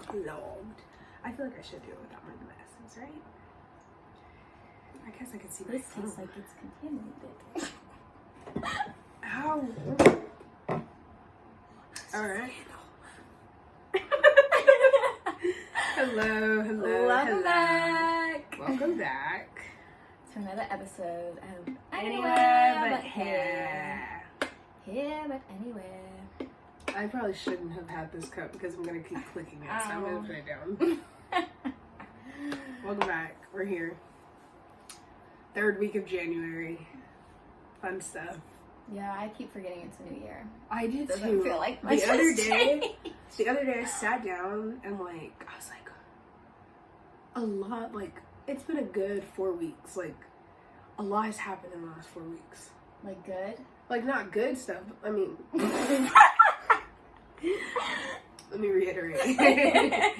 clogged. I feel like I should do it without my glasses, right? I guess I can see my This phone. tastes like it's contaminated. Ow. Alright. Hello. Welcome back. Welcome back to another episode of Anywhere But Here. Here but anywhere. I probably shouldn't have had this cup because I'm going to keep clicking it, so I'm going to put it down. Welcome back. We're here. Third week of January. Fun stuff. Yeah, I keep forgetting it's a new year. I did Doesn't too. feel like much the other has day changed. I sat down and like I was like a lot, like it's been a good 4 weeks. Like a lot has happened in the last 4 weeks. Like good? Like not good stuff. I mean let me reiterate.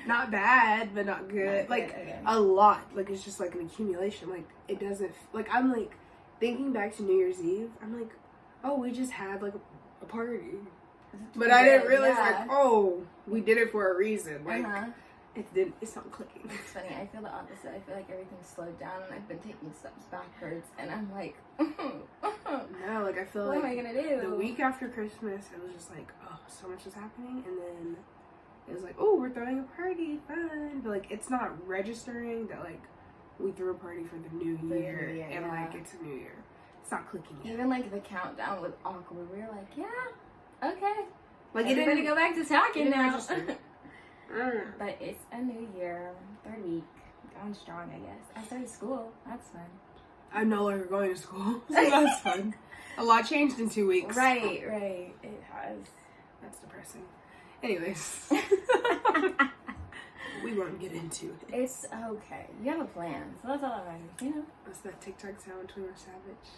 Not bad, but not good. Not like good, okay. a lot. Like it's just like an accumulation. Like it doesn't like I'm like thinking back to New Year's Eve, I'm like, oh, we just had like a party. But I didn't realize like, oh, we did it for a reason. Like it's not clicking. It's funny, I feel the opposite. I feel like everything's slowed down and I've been taking steps backwards and I'm like, No, like I feel what like am I gonna do? the week after Christmas it was just like, oh, so much is happening, and then it was like, oh, we're throwing a party, fun. But like it's not registering that like we threw a party for the new year, and like it's a new year. It's not clicking yet. Even like the countdown was awkward. We were like, yeah, okay. Like it didn't go back to talking now. But it's a new year, third week, going strong, I guess. I started school. That's fun. I'm no longer going to school, so that's fun. A lot changed in 2 weeks. Right. It has. That's depressing. Anyways. We won't get into it. It's okay. You have a plan, so that's all that matters, you know? That's that TikTok sound, Twitter Savage.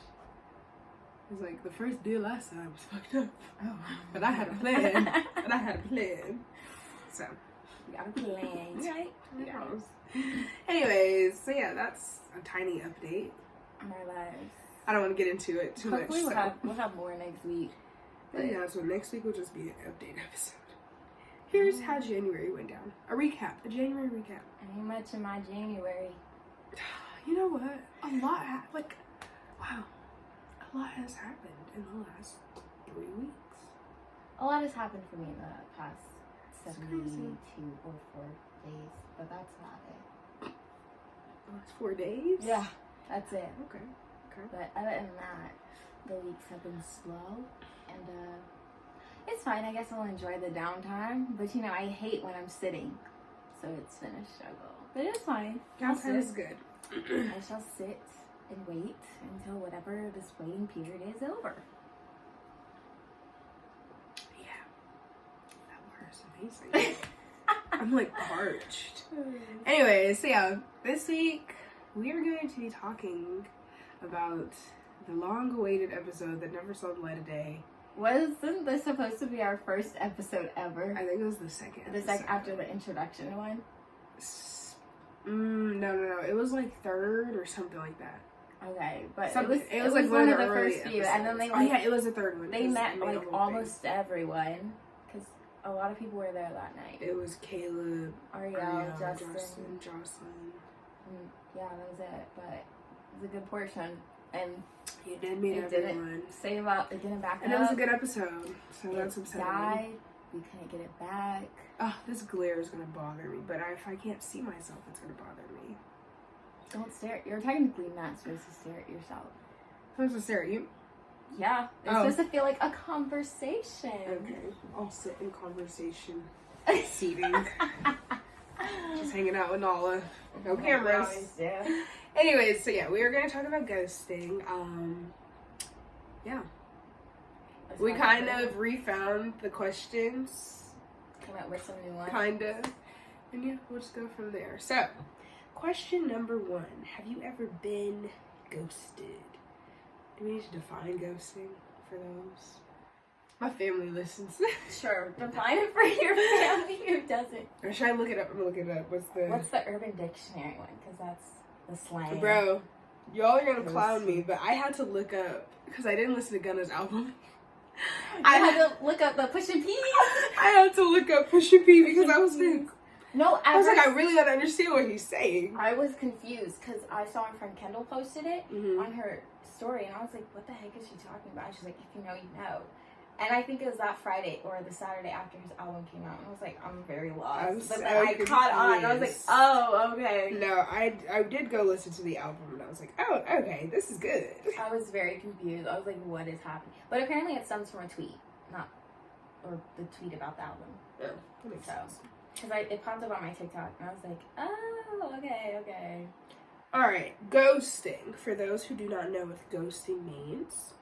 It's like, the first deal I signed was fucked up. Oh. But I had a plan. So. You got a plan. Right? Anyways, so yeah, that's a tiny update On our lives. I don't want to get into it too Hopefully much. we'll have more next week. But yeah, so next week will just be an update episode. Here's how January went down. A January recap. Ain't much in my January. You know what? A lot has happened in the last 3 weeks. A lot has happened for me in the past It's 72 crazy. or 4 days, but that's not it. The last 4 days? Yeah, that's it. Okay. But other than that, the weeks have been slow, and it's fine. I guess I'll enjoy the downtime, but you know, I hate when I'm sitting, so it's been a struggle. But it's fine. Downtime is good. I shall sit and wait until whatever this waiting period is over. Yeah. That was amazing. I'm like parched. Anyway, so yeah, this week we are going to be talking about the long-awaited episode that never saw the light of day. Wasn't this supposed to be our first episode ever? I think it was the second The episode. second after the introduction one? No. It was like third or something like that. Okay, but Something. it was like one of the early first few, and then they episodes. like it was the third one. they met made a like whole almost everyone, because a lot of people were there that night. thing. It was Caleb, Ariel, Justin. Jocelyn. Yeah, that was it. But it was a good portion, and You did meet it everyone. didn't say about it didn't back And up. it was a good episode, so that's It upsetting. died. We couldn't get it back. Oh, this glare is gonna bother me, but if I can't see myself, it's gonna bother me. Don't stare. You're technically not supposed to stare at yourself. I'm supposed to stare at you. Yeah, it's supposed to feel like a conversation. Okay, I'll sit in conversation, seating, just hanging out with NALAH. No cameras. Anyways, so yeah, we are gonna talk about ghosting. Yeah, we kind of refound the questions, Come out with some new ones. kinda, and yeah, we'll just go from there. So, question number 1: have you ever been ghosted? Do we need to define ghosting for those? My family listens. Sure, define it for your family who doesn't. Or should I look it up? I'm gonna look it up. What's the Urban Dictionary one? Because that's the slang. Bro, y'all are gonna clown me, but I had to look up because I didn't listen to Gunna's album. I had to look up the Pusha P. I had to look up Pusha P because I was like, no, I was like, I really don't understand what he's saying. I was confused because I saw our friend Kendall posted it on her story, and I was like, what the heck is she talking about? And she's like, if you know, you know. And I think it was that Friday or the Saturday after his album came out. And I was like, I'm very lost. But then I caught on. I was like, oh, okay. No, I did go listen to the album, and I was like, oh, okay, this is good. I was very confused. I was like, what is happening? But apparently it stems from a tweet. Or the tweet about the album. Yeah, that makes sense. Because it popped up on my TikTok, and I was like, oh, okay. Alright, ghosting. For those who do not know what ghosting means,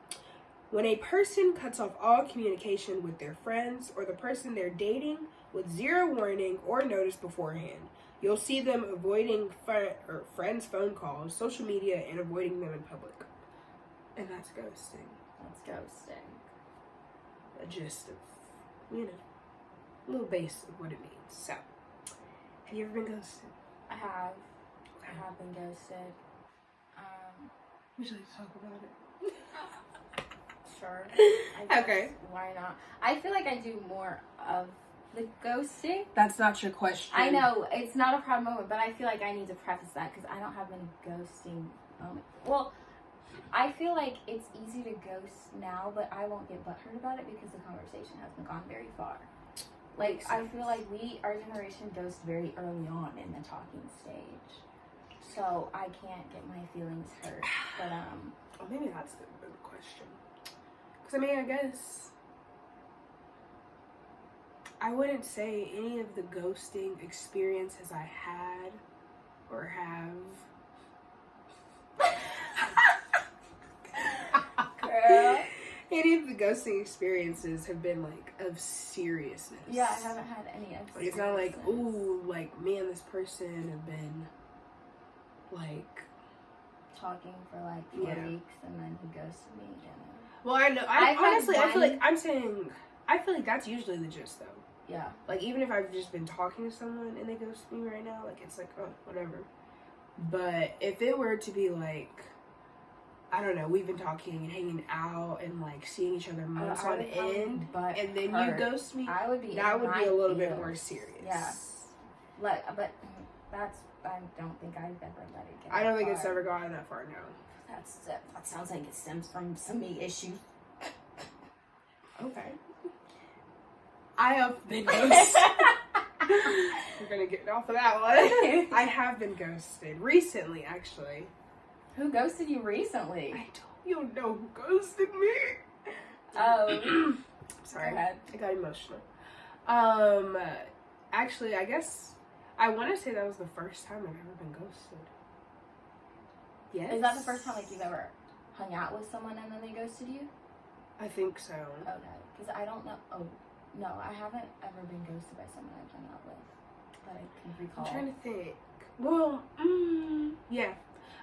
when a person cuts off all communication with their friends or the person they're dating with zero warning or notice beforehand. You'll see them avoiding friends' phone calls, social media, and avoiding them in public. And that's ghosting. That's ghosting. A gist of, a little base of what it means. So, have you ever been ghosted? I have. Okay. I have been ghosted. We should talk about it. Sure. Okay. Why not? I feel like I do more of the ghosting. That's not your question. I know. It's not a proud moment, but I feel like I need to preface that because I don't have many ghosting moments. Well, I feel like it's easy to ghost now, but I won't get butthurt about it because the conversation hasn't gone very far. Like, I feel like our generation ghosts very early on in the talking stage. So I can't get my feelings hurt. But, well, maybe that's the question. Because, I guess I wouldn't say any of the ghosting experiences I had or have. Girl. Any of the ghosting experiences have been, like, of seriousness. Yeah, I haven't had any of Like, it's not like, ooh, like, me and this person have been, like... talking for, like, 4 weeks, and then he ghosted me again. Well, I know. Honestly, I feel like that's usually the gist, though. Yeah. Like, even if I've just been talking to someone and they ghost me right now, like, it's like, oh, whatever. But if it were to be, like... I don't know, we've been talking and hanging out and like seeing each other months on end, and then you ghost me. That would be a little bit more serious. Yeah. But that's, I don't think I've ever let it get. I don't think it's ever gotten that far now. That sounds like it stems from some issues. Okay. I have been ghosted. We're gonna get off of that one. I have been ghosted recently, actually. Who ghosted you recently? You don't know who ghosted me. Oh. Sorry. I got emotional. Actually, I guess I want to say that was the first time I've ever been ghosted. Yes. Is that the first time like you've ever hung out with someone and then they ghosted you? I think so. Okay. Because I don't know. Oh, no. I haven't ever been ghosted by someone I've hung out with that I can recall. I'm trying to think. Well, yeah.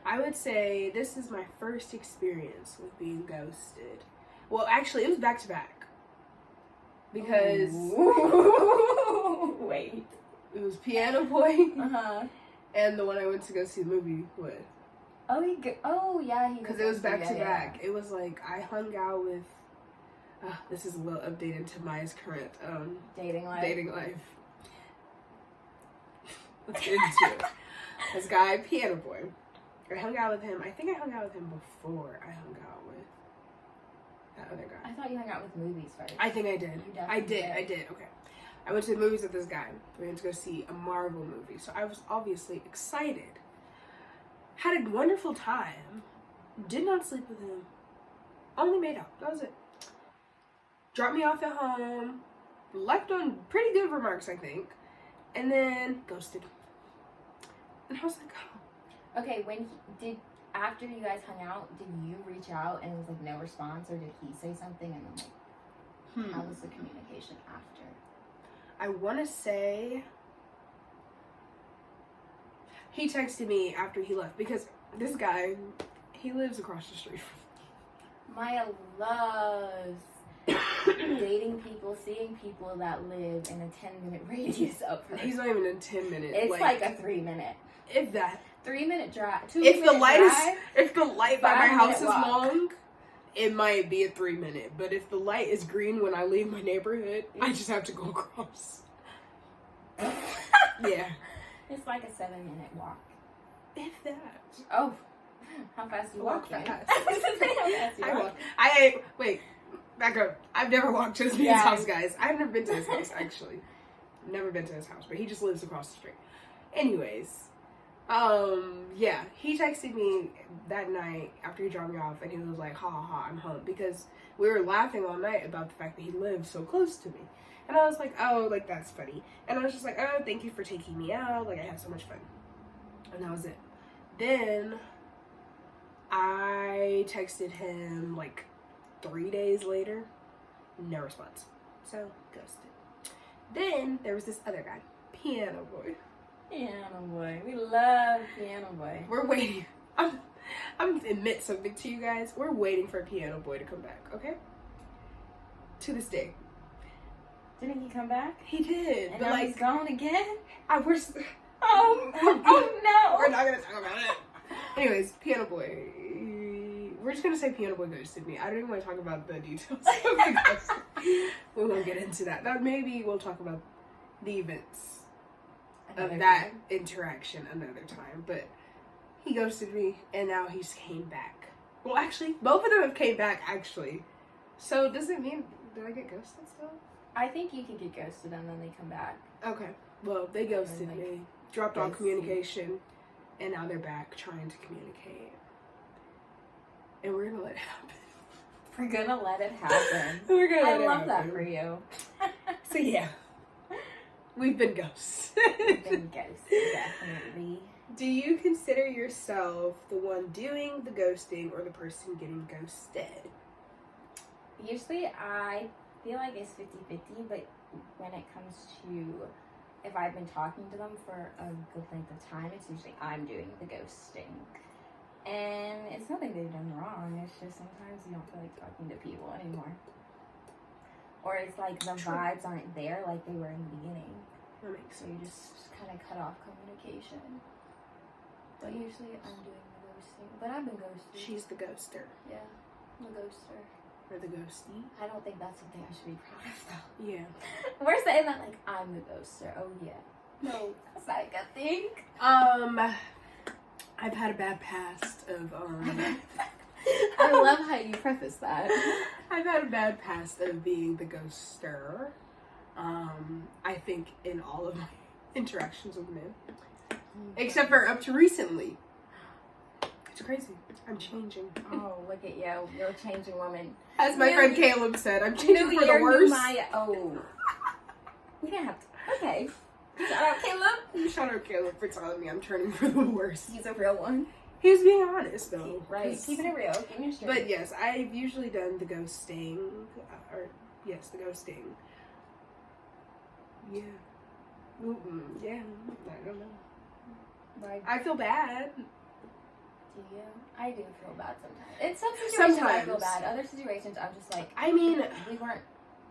I would say this is my first experience with being ghosted. Well, actually, it was back to back. Because... Wait. It was Piano Boy. And the one I went to go see the movie with. Oh, yeah. Because it was back to back. It was like, I hung out with... this is a little update into Maya's current dating life. Let's get into it. This guy, Piano Boy. I hung out with him. I think I hung out with him before I hung out with that other guy. I thought you hung out with movies first. I think I did. I did. Okay. I went to the movies with this guy. We went to go see a Marvel movie. So I was obviously excited. Had a wonderful time. Did not sleep with him. Only made out. That was it. Dropped me off at home. Left on pretty good remarks, I think. And then ghosted. And I was like, oh. Okay, after you guys hung out, did you reach out and it was like no response, or did he say something and then like, how was the communication after? I want to say he texted me after he left because this guy, he lives across the street from me. Maya loves dating people, seeing people that live in a 10-minute radius of her. He's not even a 10-minute. It's like a 3-minute. If that. 3-minute drive. If the light by my house is long, it might be a 3-minute, but if the light is green when I leave my neighborhood, I just have to go across. Yeah. It's like a 7-minute walk. If that. Oh, how fast do you walk? Fast. I wait, back up. I've never walked to his house, guys. I've never been to his house, actually. Never been to his house, but he just lives across the street. Anyways, yeah, he texted me that night after he dropped me off, and he was like, ha ha ha, I'm home, because we were laughing all night about the fact that he lived so close to me. And I was like, oh, like, that's funny. And I was just like, oh, thank you for taking me out. Like, I had so much fun. And that was it. Then I texted him like 3 days later. No response. So, ghosted. Then there was this other guy. Piano Boy. Piano Boy. We love Piano Boy. We're waiting. I'm gonna admit something to you guys. We're waiting for Piano Boy to come back, okay? To this day. Didn't he come back? He did. And but now like, he's gone again? Oh no. We're not gonna talk about it. Anyways, Piano Boy. We're just gonna say Piano Boy ghosted me. I don't even want to talk about the details of the ghost. We won't get into that. Maybe we'll talk about the events of that interaction another time. But he ghosted me, and now he's came back. Well, actually, both of them have came back, actually. So, does it mean, did I get ghosted still? I think you can get ghosted and then they come back. Okay. Well, they ghosted me. Dropped all communication. And now they're back trying to communicate. And we're gonna let it happen. We're gonna let it happen. We're gonna let I it love happen. that for you. So yeah. We've been ghosts. We've been ghosted, definitely. Do you consider yourself the one doing the ghosting or the person getting ghosted? Usually I feel like it's 50-50, but when it comes to if I've been talking to them for a good length of time, it's usually I'm doing the ghosting. And it's nothing they've done wrong, it's just sometimes you don't feel like talking to people anymore. Or it's like the vibes aren't there like they were in the beginning. That makes sense. So you just kind of cut off communication. But usually I'm doing the ghosting. But I've been ghosted. She's the ghoster. Yeah, I'm a ghoster. Or the ghostie. I don't think that's something I should be proud of though. Yeah. We're saying that like I'm the ghoster. Oh yeah. No, that's not a good thing. I've had a bad past of I love how you preface that. I've had a bad past of being the ghoster. I think in all of my interactions with men. Except for up to recently. It's crazy. I'm changing. Oh, look at you. You're a changing woman. As my friend Caleb said, I'm changing for the worse. We didn't have to. Okay. Shout out Caleb. Shout out Caleb for telling me I'm turning for the worse. He's a real one. He was being honest though. Right. Keeping it real. Keeping it straight. But yes, I've usually done the ghosting. The ghosting. Yeah. Yeah. I don't know. Like, I feel bad. Do you? I do feel bad sometimes. In some situations Sometimes. I feel bad. Other situations I'm just like, I mean, we weren't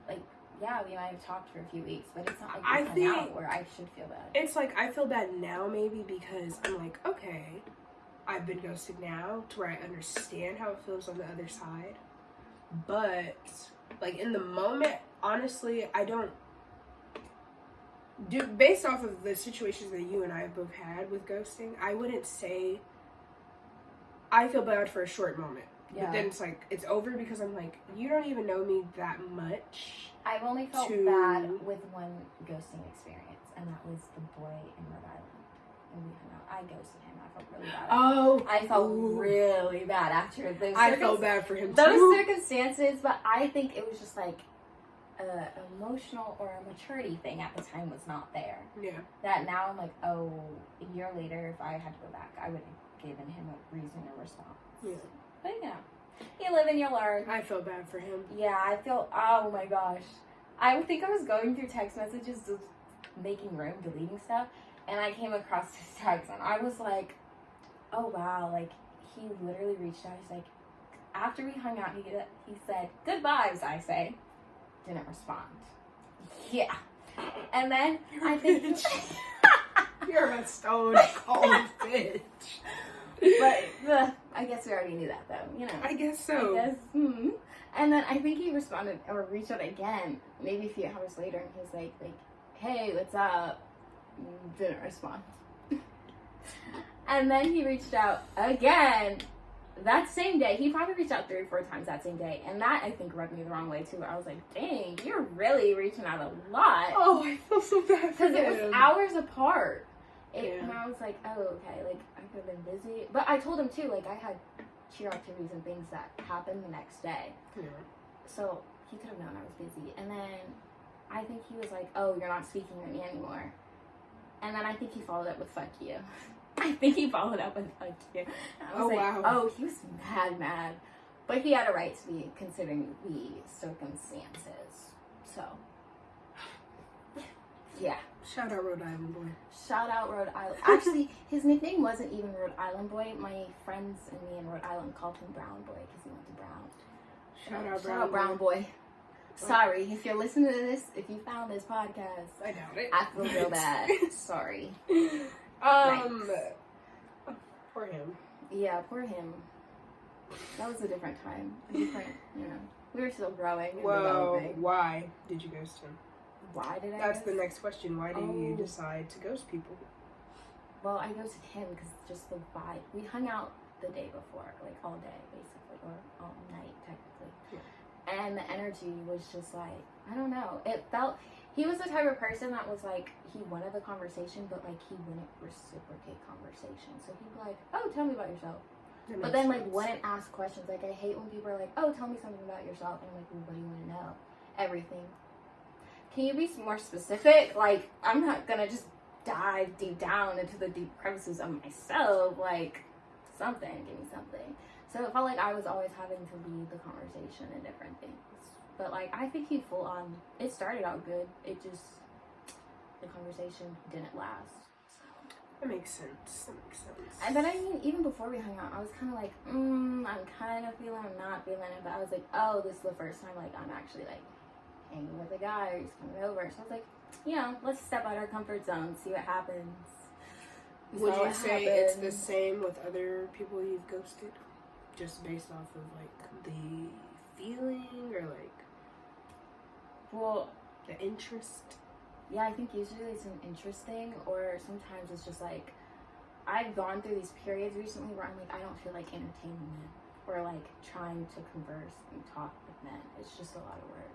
like, yeah, we might have talked for a few weeks, but it's not like I we hung out where I should feel bad. it's like I feel bad now maybe because I'm like, okay, I've been ghosted now to where I understand how it feels on the other side. But like in the moment, honestly, I don't do, based off of the situations that you and I have both had with ghosting, I wouldn't say I feel bad for a short moment. Yeah. But then it's like, it's over because I'm like, you don't even know me that much. I've only felt bad with one ghosting experience, and that was the boy in Rhode Island. And we hung out. I ghosted him. I felt really bad. Oh. I felt really bad after those. I felt bad for him too. Those circumstances, but I think it was just like an emotional or a maturity thing at the time was not there. Yeah. That now I'm like, oh, a year later, if I had to go back, I would have given him a reason or response. Yeah. But yeah. You live and you learn. I feel bad for him. Yeah, I feel, oh my gosh. I think I was going through text messages, just making room, deleting stuff, and I came across his text, and I was like, oh wow, like, he literally reached out. He's like, after we hung out, he said, good vibes, I say. Didn't respond. Yeah. And then I think... You're a stone cold bitch. But I guess we already knew that, though, you know. I guess so. And then I think he responded or reached out again, maybe a few hours later, and he was like, hey, what's up? Didn't respond. And then he reached out again that same day. He probably reached out 3 or 4 times that same day, and that, I think, rubbed me the wrong way, too. I was like, dang, you're really reaching out a lot. Oh, I feel so bad for him. Because it was hours apart. Yeah. And I was like, oh, okay, like, I could have been busy. But I told him, too, like, I had cheer activities and things that happened the next day. Yeah. So he could have known I was busy. And then I think he was like, oh, you're not speaking to me anymore. And then I think he followed up with fuck you. I think he followed up with fuck you. I was wow. Oh, he was mad. But he had a right to be, considering the circumstances. So, yeah. Shout out Rhode Island boy. Shout out Rhode Island. Actually, his nickname wasn't even Rhode Island boy. My friends and me in Rhode Island called him Brown boy because he went to Brown. Shout out Brown boy. Sorry, if you're listening to this, if you found this podcast, I doubt it. I feel real bad. Sorry. Poor him. Yeah, poor him. That was a different time. We were still growing and developing. Why did you ghost him? Why did I? That's the next question. Why did you decide to ghost people? Well, I ghosted him because just the vibe. We hung out the day before, like all day, basically, or all night, technically. Yeah. And the energy was just like, I don't know. It felt, he was the type of person that was like, he wanted the conversation, but like he wouldn't reciprocate conversation. So he'd be like, oh, tell me about yourself. But then like wouldn't ask questions. Like I hate when people are like, oh, tell me something about yourself. And I'm like, well, what do you want to know? Everything. Can you be more specific? Like, I'm not gonna just dive deep down into the deep crevices of myself. Like, something, give me something. So it felt like I was always having to lead the conversation in different things. But like, I think he full on, it started out good. It just, the conversation didn't last. So. That makes sense. And then I mean, even before we hung out, I was kind of like, I'm kind of feeling, I'm not feeling it. But I was like, oh, this is the first time like I'm actually like hanging with a guy, or he's coming over. So I was like, you know, let's step out our comfort zone, see what happens. Would you say it's the same with other people you've ghosted? Just based off of like the feeling or like the interest? Yeah, I think usually it's an interesting, or sometimes it's just like, I've gone through these periods recently where I'm like, I don't feel like entertaining men or like trying to converse and talk with men. It's just a lot of work.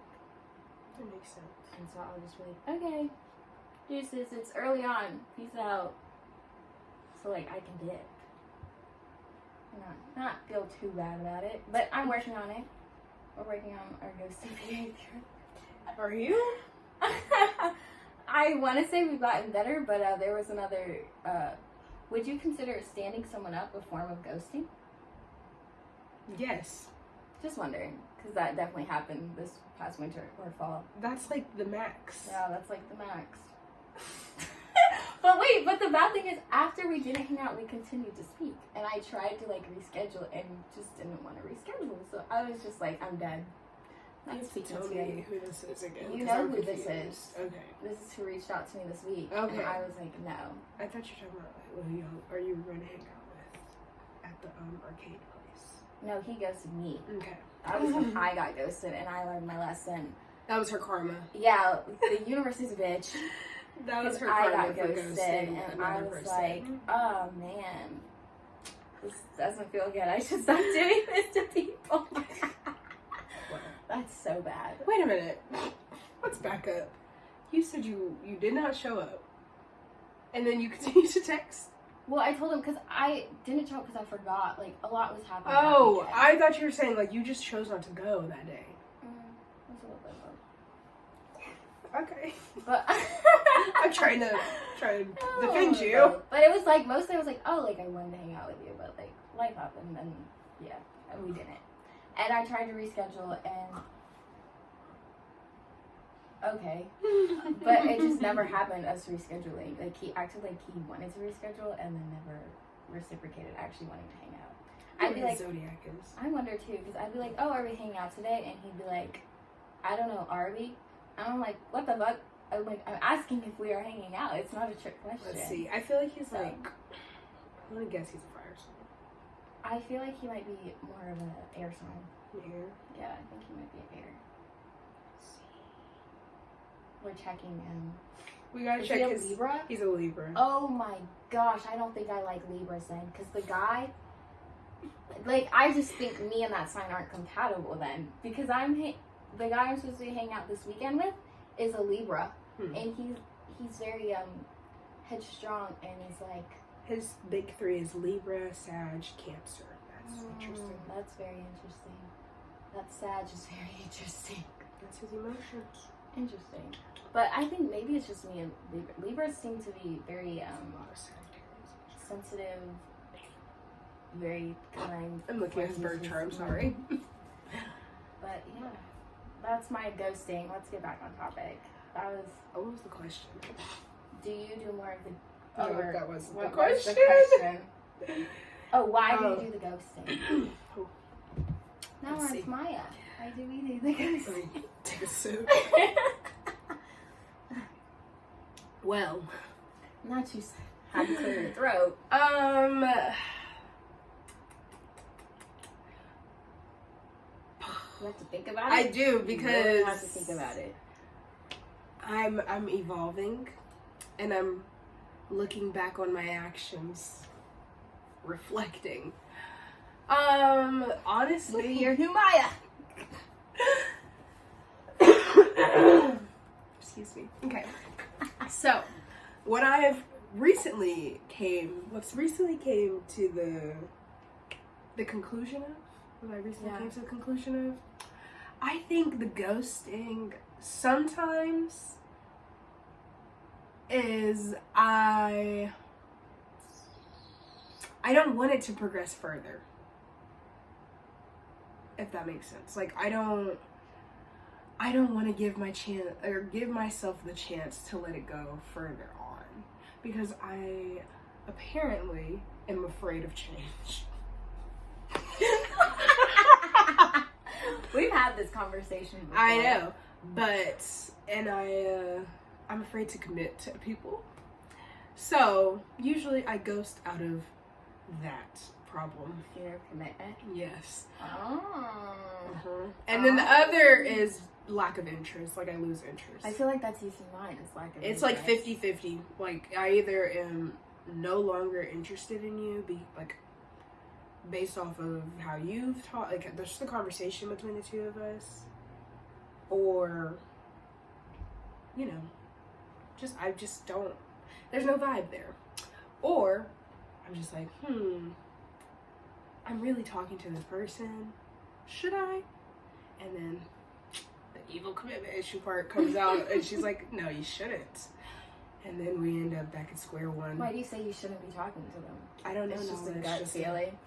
That makes sense. And so I'll just be like, okay, deuces, it's early on, peace out. So like I can dip. Not feel too bad about it, but I'm working on it. We're working on our ghosting behavior. Are you? I want to say we've gotten better, but there was another. Would you consider standing someone up a form of ghosting? Yes. Just wondering, because that definitely happened this past winter or fall. That's like the max. Yeah, that's like the max. But the bad thing is, after we didn't hang out, we continued to speak. And I tried to, like, reschedule and just didn't want to reschedule. So I was just like, I'm dead. Not speaking to me who this is again. You know who this is. Okay. This is who reached out to me this week. Okay. And I was like, no. I thought you were talking about, are you going to hang out with at the arcade place? No, he ghosted me. Okay. That was when I got ghosted and I learned my lesson. That was her karma. Yeah, the universe is a bitch. That was her I karma got for ghosted, ghosting and I was person. like, oh man, this doesn't feel good. I should stop doing this to people. That's so bad. Wait a minute. Let's back up. You said you did not show up, and then you continued to text. Well, I told him because I didn't show up because I forgot. Like a lot was happening. Oh, I thought you were saying like you just chose not to go that day. That's a little bit of Okay. But I'm trying to defend you. But it was like mostly I was like, oh, like I wanted to hang out with you, but like life happened and yeah, and we didn't. And I tried to reschedule and okay. But it just never happened, us rescheduling. Like he acted like he wanted to reschedule and then never reciprocated actually wanting to hang out. I'd be like, Zodiac is. I wonder too, because I'd be like, oh, are we hanging out today? And he'd be like, I don't know, are we? And I'm like, what the fuck? I'm asking if we are hanging out. It's not a trick question. Let's see. I feel like he's like, I'm gonna guess he's a fire sign. I feel like he might be more of an air sign. Air? Yeah, I think he might be an air. We're checking him. We gotta Is check he a his... Libra? He's a Libra. Oh my gosh, I don't think I like Libras then. Because the guy... Like, I just think me and that sign aren't compatible then. Because the guy I'm supposed to hang out this weekend with is a Libra. And he's very headstrong, and he's like... His big three is Libra, Sag, Cancer. That's interesting. That's very interesting. That Sag is very interesting. That's his emotions. Interesting. But I think maybe it's just me and Libra. Libras seem to be very sensitive, very kind. I'm looking at his birth chart, I'm sorry. But yeah, that's my ghosting. Let's get back on topic. That was... What was the question? Do you do more of the... Oh, that was the what question. Was the question? Oh, why do you do the ghosting? Oh. Now we're on MIAH. Why do we do the ghosting? Take a sip. Well. Not you had to clear your throat. You have to think about it? I do, because... You really have to think about it. I'm evolving, and I'm looking back on my actions, reflecting. Honestly, Your new MIAH. Excuse me. Okay. So, what's recently came to the conclusion of, came to the conclusion of, I think the ghosting sometimes is I don't want it to progress further. If that makes sense. Like, I don't want to give myself the chance to let it go further on, because I apparently am afraid of change. We've had this conversation before. I know, but I'm afraid to commit to people. So usually I ghost out of that problem. Fear of commitment. Yes. Oh. And then the other is lack of interest. Like, I lose interest. I feel like that's usually mine. It's lack of interest. It's like 50-50. Like, I either am no longer interested in you, based off of how you've taught, like, there's just a conversation between the two of us, or, you know, I just don't, there's no vibe there. Or I'm just like, I'm really talking to this person, should I? And then the evil commitment issue part comes out, and she's like, no, you shouldn't. And then we end up back at square one. Why do you say you shouldn't be talking to them? I don't know. It's just a gut feeling.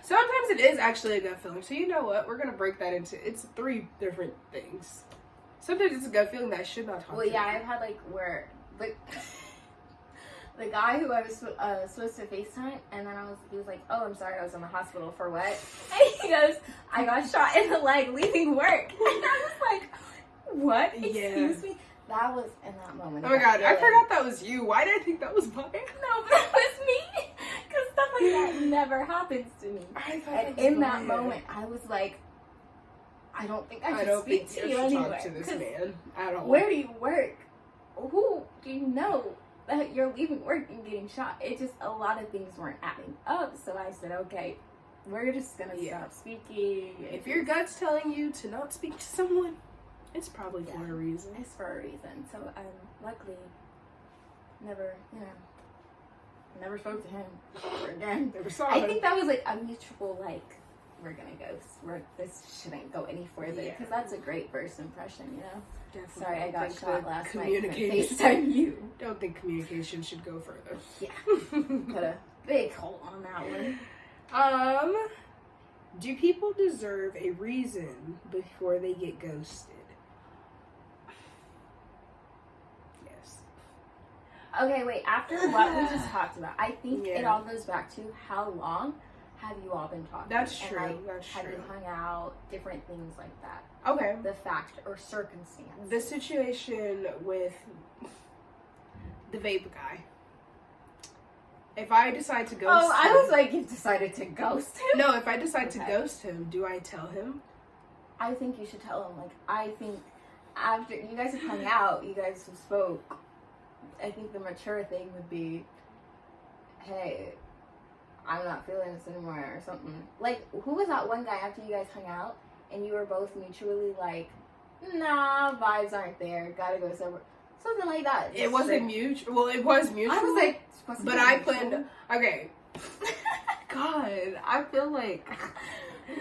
Sometimes it is actually a gut feeling. So you know what? We're going to break that into, it's 3 different things. Sometimes it's a gut feeling that I should not talk to. Well, yeah, I've had, like, where, like, the guy who I was supposed to FaceTime, and then he was like, oh, I'm sorry, I was in the hospital for what? And he goes, I got shot in the leg leaving work. And I was like, what? Excuse me? That was in that moment. Oh my god, I forgot that was you. Why did I think that was mine? No, but that was me. Because stuff like that never happens to me. And in that moment, I was like, I don't think I should speak to you anyway. Talk to this man at all. Where do you work? Who do you know that you're leaving work and getting shot? It just, a lot of things weren't adding up. So I said, okay, we're just going to stop speaking. If your gut's telling you to not speak to someone, it's probably for a reason. It's for a reason. So luckily, never spoke to him ever again. Never saw I him. think that was like a mutual, like, we're gonna ghost. This shouldn't go any further, because that's a great first impression, you know. Definitely. Sorry, I got shot last night. Communication. FaceTime you. Don't think communication should go further. Yeah, put a big hole on that one. Do people deserve a reason before they get ghosted? Yes. Okay, wait. After what we just talked about, I think it all goes back to how long have you all been talking? That's true. And, like, that's have true. you hung out? Different things like that. Okay. The fact or circumstance. The situation with the vape guy if I decide to ghost Oh, I him, was like, you've decided to ghost him? no, if I decide to ghost him, do I tell him? I think you should tell him. Like, I think after you guys have hung out, you guys have spoke, I think the mature thing would be, hey, I'm not feeling this anymore or something. Like, who was that one guy after you guys hung out and you were both mutually like, nah, vibes aren't there, gotta go somewhere. Something like that. It wasn't mutual. Well, it was mutual. I was like, but I planned. Okay. God, I feel like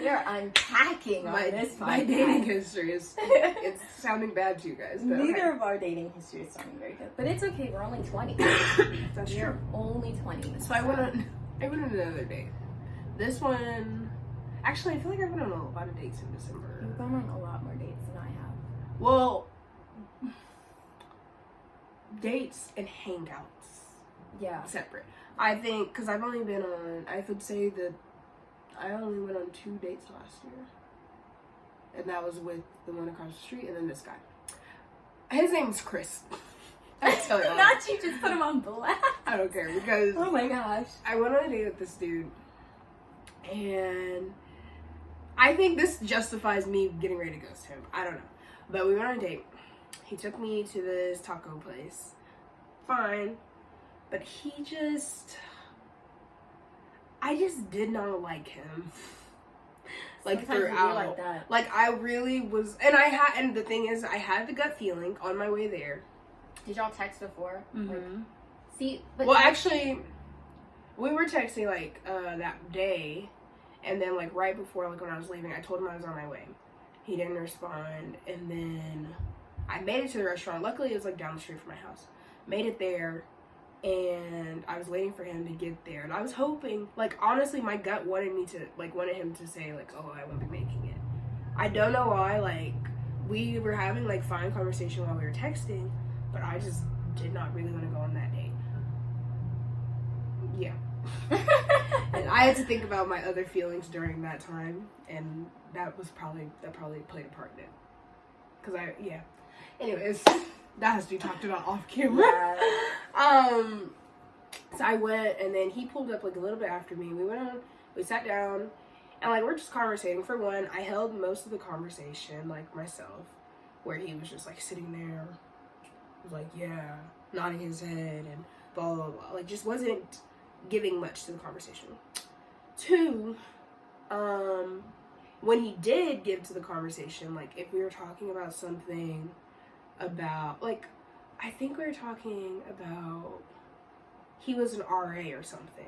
you're unpacking my my dating history is it's sounding bad to you guys. But neither of our dating history is sounding very good, but it's okay. We're only 20. That's We're true. only 20. So I went on another date. This one, actually, I feel like I went on a lot of dates in December. You've gone on a lot more dates than I have. Well, dates and hangouts. Yeah. Separate. I think, because I've only been on, I would say that I only went on 2 dates last year. And that was with the one across the street and then this guy. His name's Chris. I tell you. Not you just put him on blast. I don't care because. Oh my gosh. I went on a date with this dude. And I think this justifies me getting ready to ghost him. I don't know. But we went on a date. He took me to this taco place. Fine. But I just did not like him. Like Sometimes throughout. you like that. Like I really was, and the thing is, I had the gut feeling on my way there. Did y'all text before? Mm-hmm. Like, see, but well, actually, we were texting like that day, and then like right before, like when I was leaving, I told him I was on my way. He didn't respond, and then I made it to the restaurant. Luckily, it was like down the street from my house. Made it there. And I was waiting for him to get there, and I was hoping, like, honestly, my gut wanted him to say, like, oh, I won't be making it. I don't know why, like, we were having, like, fine conversation while we were texting, but I just did not really want to go on that date. Yeah. And I had to think about my other feelings during that time, and that probably played a part in it. Because anyways, that has to be talked about off camera. Yeah. So I went, and then he pulled up like a little bit after me. We sat down, and like we're just conversating. For one, I held most of the conversation like myself, where he was just like sitting there, was like yeah, nodding his head and blah blah blah. Like just wasn't giving much to the conversation. 2, when he did give to the conversation, like if we were talking about something about, like, I think we were talking about, he was an RA or something,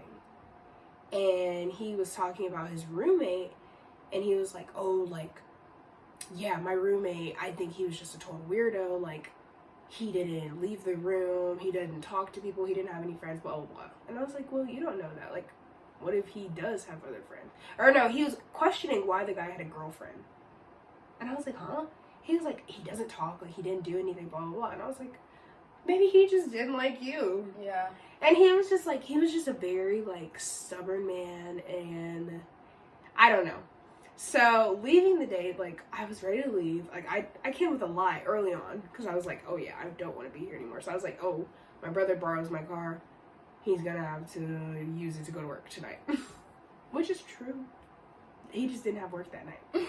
and he was talking about his roommate, and he was like, oh, like, yeah, my roommate, I think he was just a total weirdo, like, he didn't leave the room, he didn't talk to people, he didn't have any friends, blah, blah, blah. And I was like, well, you don't know that, like, what if he does have other friends? Or no, he was questioning why the guy had a girlfriend. And I was like, huh? He was like, he doesn't talk, like, he didn't do anything, blah, blah, blah. And I was like, maybe he just didn't like you. Yeah. And he was just a very, like, stubborn man, and I don't know. So, leaving the date, like, I was ready to leave. Like, I came with a lie early on, because I was like, oh, yeah, I don't want to be here anymore. So, I was like, oh, my brother borrows my car. He's gonna have to use it to go to work tonight. Which is true. He just didn't have work that night.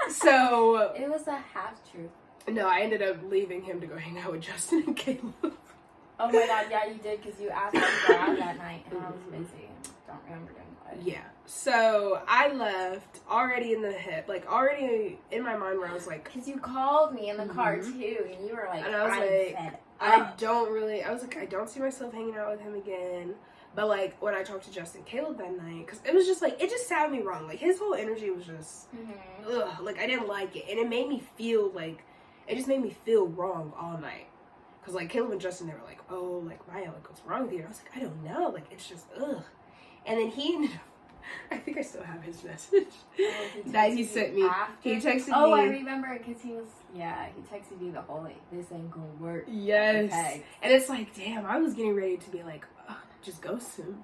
So it was a half truth. No, I ended up leaving him to go hang out with Justin and Caleb. Oh my god, yeah, you did, because you asked me to go out that night, and I was busy. Don't remember doing what. Yeah. So I left already in the head, like already in my mind where I was like, because you called me in the car too, and you were like, and I was like, I don't see myself hanging out with him again. But like when I talked to Justin Caleb that night, because it was just like, it just sounded me wrong. Like his whole energy was just, ugh, like I didn't like it, and it made me feel like, it just made me feel wrong all night. Because like Caleb and Justin, they were like, oh, like MIAH, like what's wrong with you? And I was like, I don't know, like it's just ugh. And then he ended up, I think I still have his message that he sent me. He texted me. Oh, I remember, because he texted you the whole, like, this ain't gonna work. Yes. Okay. And it's like, damn, I was getting ready to be like, just ghost him.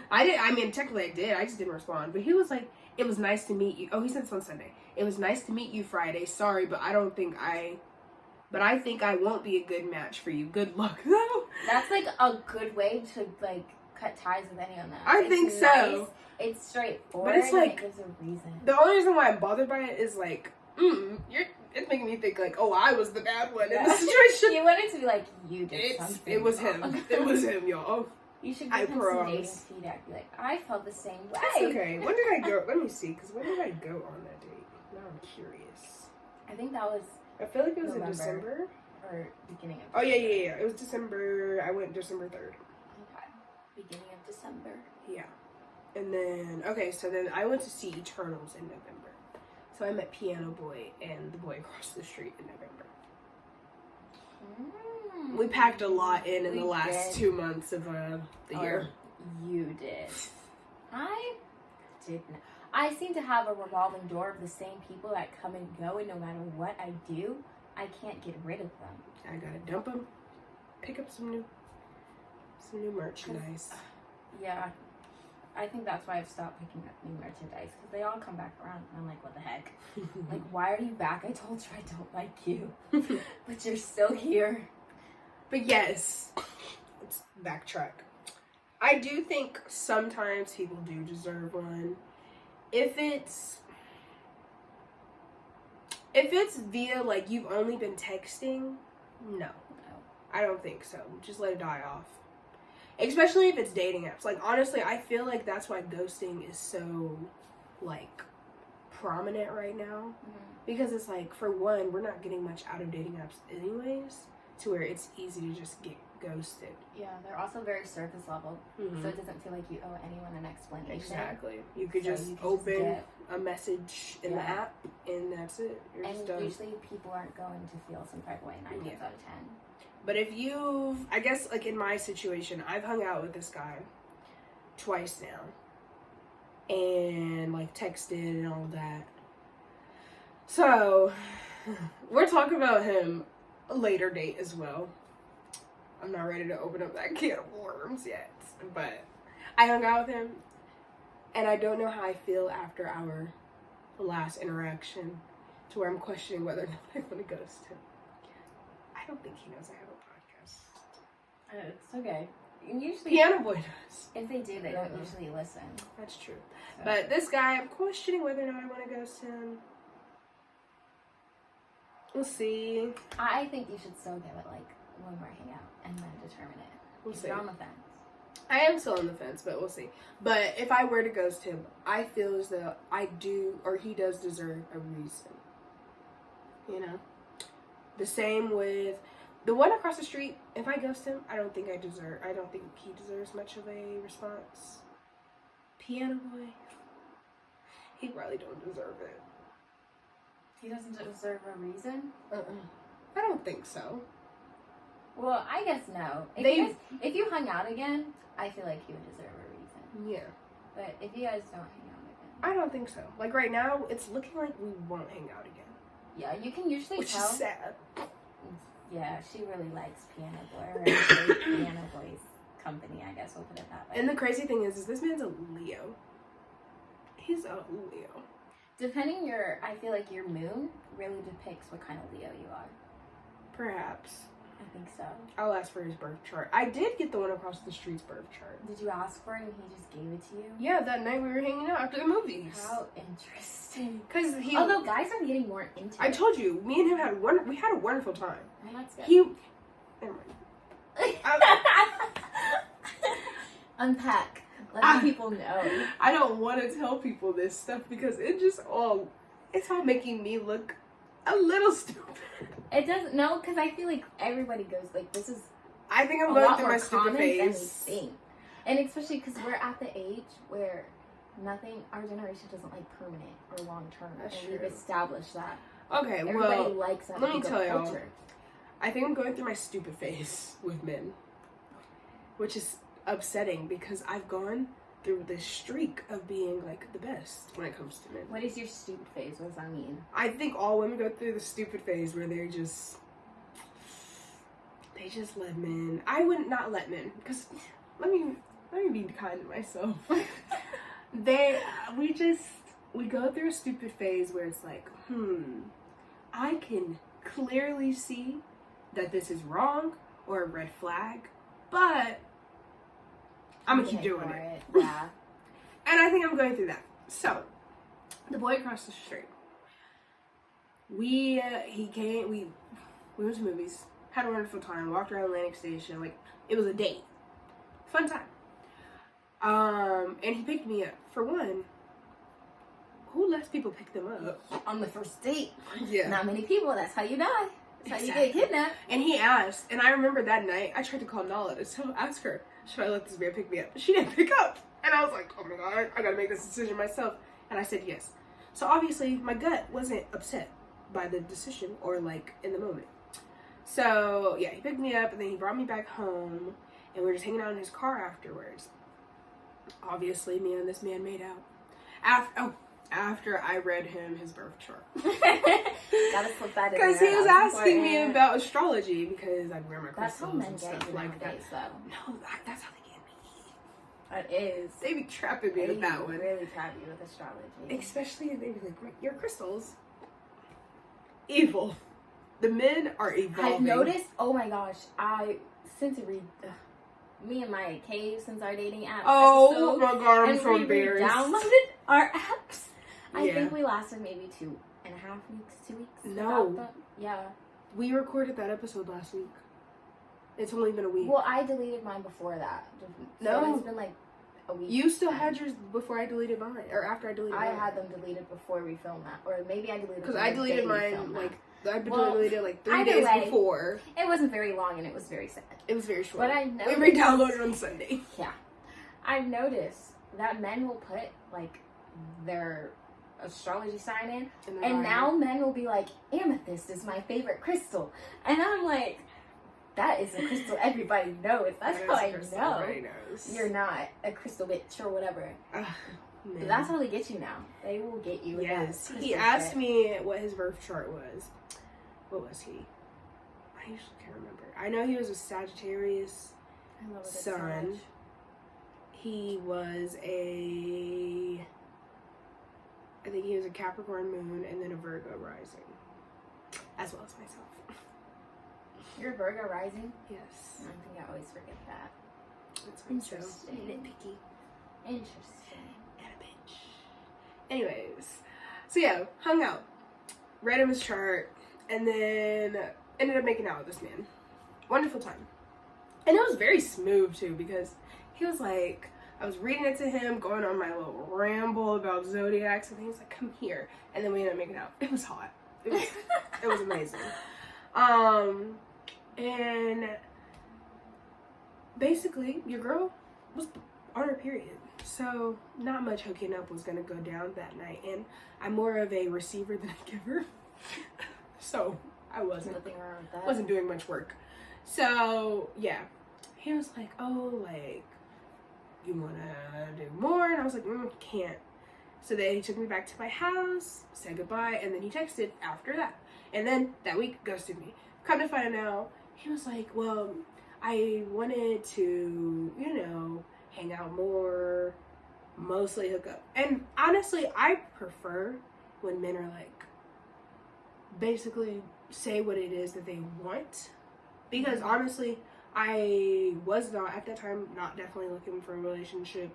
Technically I did. I just didn't respond. But he was like, it was nice to meet you. Oh, he sent this on Sunday. It was nice to meet you Friday. Sorry, but I think I won't be a good match for you. Good luck, though. That's, like, a good way to, like, cut ties with any of them. I think so. It's straightforward, but it's like, and it gives a reason. The only reason why I'm bothered by it is like, it's making me think like, oh, I was the bad one in the situation. You want it to be like, you did something. It was him. It was him, y'all. You should give him some dating feedback. Be like, I felt the same way. That's okay. When did I go? Let me see, because when did I go on that date? Now I'm curious. I think that was... I feel like it was in December. Or beginning of December. Oh, yeah. It was December. I went December 3rd. Okay. Beginning of December. Yeah. And then, so then I went to see Eternals in November. So I met Piano Boy and the boy across the street in November. We packed a lot in the last 2 months of the year. You did. I didn't. I seem to have a revolving door of the same people that come and go, and no matter what I do, I can't get rid of them. I gotta dump them, pick up some new merchandise. Yeah, I think that's why I've stopped picking up new merchandise, because they all come back around, and I'm like, what the heck? Like, why are you back? I told you I don't like you, but you're still here. But yes, let's backtrack. I do think sometimes people do deserve one. If it's via, like, you've only been texting, no. I don't think so. Just let it die off. Especially if it's dating apps. Like, honestly, I feel like that's why ghosting is so, like, prominent right now. Because it's like, for one, we're not getting much out of dating apps anyways, to where it's easy to just get ghosted. Yeah, they're also very surface level, so it doesn't feel like you owe anyone an explanation. Exactly. You could just open a message in the app, and that's it. You're just done. Usually people aren't going to feel some type of way 9 times out of 10. But if I guess, like, in my situation, I've hung out with this guy twice now, and, like, texted and all that. So, we're talking about him a later date as well. I'm not ready to open up that can of worms yet, but I hung out with him, and I don't know how I feel after our last interaction, to where I'm questioning whether or not I want to ghost him. I don't think he knows I have a podcast. It's okay. Usually, Piano Boy does. If they do, they don't usually listen. That's true. So. But this guy, I'm questioning whether or not I want to ghost him. We'll see. I think you should still give it like one more hangout and then determine it. We'll see. You're on the fence. I am still on the fence, but we'll see. But if I were to ghost him, I feel as though I do, or he does deserve a reason. You know? The same with the one across the street. If I ghost him, I don't think he deserves much of a response. Piano Boy, he probably don't deserve it. He doesn't deserve a reason? I don't think so. Well, I guess no. If you hung out again, I feel like he would deserve a reason. Yeah. But if you guys don't hang out again, I don't think so. Like, right now, it's looking like we won't hang out again. Yeah, you can usually tell. Which is sad. Yeah, she really likes Piano Boy, or actually Piano Boy's company, I guess we'll put it that way. And the crazy thing is this man's a Leo. He's a Leo. Depending I feel like your moon really depicts what kind of Leo you are. Perhaps. I think so. I'll ask for his birth chart. I did get the one across the street's birth chart. Did you ask for it and he just gave it to you? Yeah, that night we were hanging out after the movies. How interesting. Although guys are getting more into it. I told you, me and him had a wonderful time. Well, that's good. Never mind. Unpack. Let people know. I don't want to tell people this stuff because it's all making me look a little stupid. It doesn't, no, because I feel like everybody goes like, this is I think I'm going through my stupid phase. And especially because we're at the age where our generation doesn't like permanent or long term. And we've established that. Okay, everybody likes that. Let me tell y'all. I think I'm going through my stupid phase with men. Which is upsetting because I've gone through this streak of being like the best when it comes to men. What is your stupid phase? What does that mean? I think all women go through the stupid phase where they just let men. I would not let men because let me be kind to myself. We go through a stupid phase where it's like, I can clearly see that this is wrong or a red flag, but I'm gonna keep doing it. Yeah. And I think I'm going through that. So, the boy across the street. We went to movies, had a wonderful time, walked around Atlantic Station, like, it was a date. Fun time. And he picked me up. For one, who lets people pick them up? On the first date. Yeah. Not many people, that's how you die. That's how you get kidnapped. And he asked, and I remember that night, I tried to call NALAH to ask her, should I let this man pick me up? She didn't pick up. And I was like, oh my god, I gotta make this decision myself. And I said yes. So obviously, my gut wasn't upset by the decision or like in the moment. So yeah, he picked me up and then he brought me back home and we were just hanging out in his car afterwards. Obviously, me and this man made out. After I read him his birth chart. Gotta slip that in there. Because he was asking me about astrology because I wear my crystals and stuff like that. No, that's how they get me. That is. They be trapping me with that one. Really trap you with astrology. Especially if they be like, your crystals. Evil. The men are evolving. I've noticed, oh my gosh, me and my cave since our dating app. Oh my god, I'm so embarrassed. Downloaded our apps. I Yeah. think we lasted maybe 2.5 weeks, 2 weeks. No. Yeah. We recorded that episode last week. It's only been a week. Well, I deleted mine before that. No. So it's been like a week. You still had yours before I deleted mine, or after I deleted mine. I had them deleted before we filmed that, or maybe I deleted. Because I deleted mine like deleted like 3 days before. It wasn't very long, and it was very sad. It was very short. But I know we re-downloaded on Sunday. Yeah, I've noticed that men will put like their astrology sign in, and now men will be like, amethyst is my favorite crystal, and I'm like, that is a crystal everybody knows. That's how I know. Everybody knows. You're not a crystal bitch or whatever. Man. But that's how they get you now. They will get you. Yes. He asked me what his birth chart was. What was he? I usually can't remember. I know he was a Sagittarius sun. He was I think he was a Capricorn moon and then a Virgo rising. As well as myself. You're a Virgo rising? Yes. I think I always forget that. That's interesting. Nitpicky. Interesting. And a bitch. Anyways. So yeah, hung out. Read him his chart. And then ended up making out with this man. Wonderful time. And it was very smooth too because he was like, I was reading it to him, going on my little ramble about zodiacs, and he was like, come here. And then we ended up making out. It was hot. It was amazing. And basically, your girl was on her period. So not much hooking up was gonna go down that night. And I'm more of a receiver than a giver. So I wasn't doing much work. So yeah, he was like, oh, like, you wanna do more? And I was like, can't. So then he took me back to my house, said goodbye, and then he texted after that. And then that week ghosted me. Come to find out, he was like, well, I wanted to, hang out more, mostly hook up. And honestly, I prefer when men are like, basically say what it is that they want. Because honestly, I was not, at that time, not definitely looking for a relationship.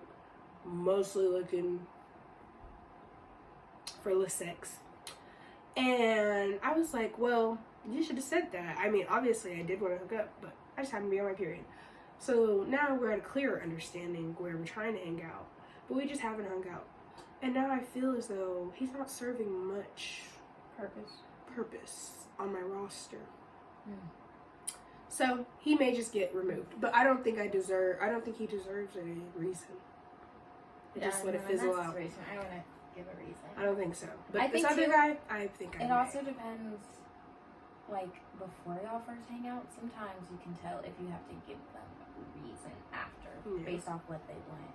Mostly looking for less sex. And I was like, well, you should have said that. I mean, obviously I did want to hook up, but I just happened to be on my period. So now we're at a clearer understanding where we're trying to hang out, but we just haven't hung out. And now I feel as though he's not serving much purpose on my roster. So he may just get removed, but I don't think he deserves a reason. Just let it fizzle out. I don't want to give a reason. I don't think so. But I this think other guy, I think I It may. also depends, like, before y'all first hang out, sometimes you can tell if you have to give them a reason after, based off what they want.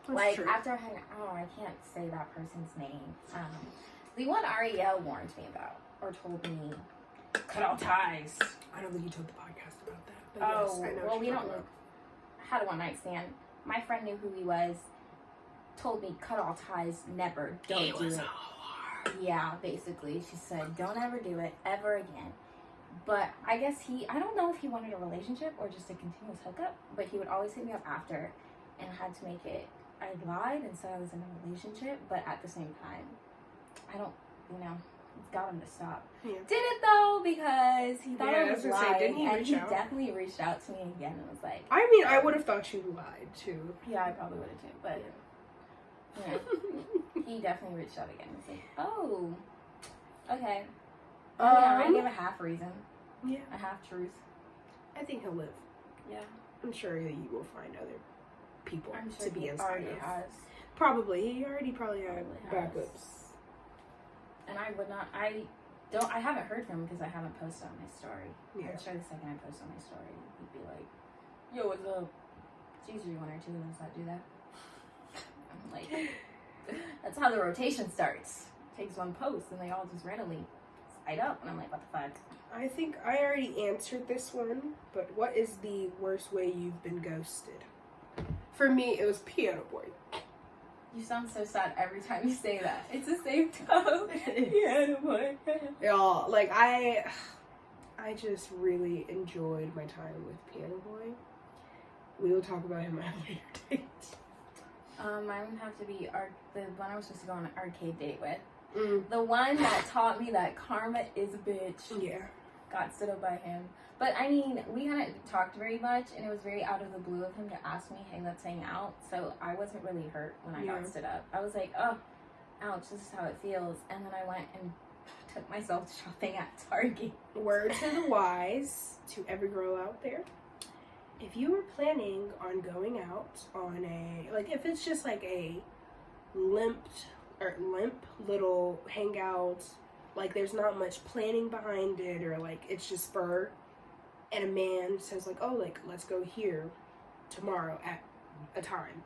That's like, true. after I hang out, I can't say that person's name. The one Ariel warned me about, or told me, cut all ties. I don't think you told the podcast about that. But Oh, yes, I know well, what we you're don't talking know. Had a one night stand. My friend knew who he was. Told me, cut all ties, never, don't It do was it. hard. Yeah, basically. She said, don't ever do it, ever again. But I guess I don't know if he wanted a relationship or just a continuous hookup, but he would always hit me up after and had to make it. I lied and said I was in a relationship, but at the same time, I don't, got him to stop. Yeah. Did it though, because he thought I was lying, and he definitely reached out to me again and was like, I mean, I would have thought you lied too. Yeah, I probably would have too, but he definitely reached out again. He's like, oh, okay. Yeah, I gave a half reason. Yeah. A half truth. I think he'll live. Yeah. I'm sure that you will find other people to be inside of. Has. Probably. He already probably had backups. And I haven't heard from him because I haven't posted on my story. Yeah. I'm sure the second I post on my story, he'd be like, yo, what's up? It's usually one or two of us that do that. I'm like, that's how the rotation starts. It takes one post and they all just randomly side up. And I'm like, what the fuck? I think I already answered this one, but what is the worst way you've been ghosted? For me, it was Piano Boy. You sound so sad every time you say that. It's the same tone. Piano Boy. Y'all, like, I just really enjoyed my time with Piano Boy. We will talk about him at a later date. Mine would have to be the one I was supposed to go on an arcade date with. The one that taught me that karma is a bitch. Yeah. Got stood up by him. But I mean, we hadn't talked very much, and it was very out of the blue of him to ask me, hey, let's hang out. So I wasn't really hurt when I got stood up. I was like, oh, ouch, this is how it feels. And then I went and took myself shopping at Target. Word to the wise, to every girl out there. If you were planning on going out on if it's just like a limp little hangout, like there's not much planning behind it, or like it's just spur, and a man says like, oh, like let's go here tomorrow at a time.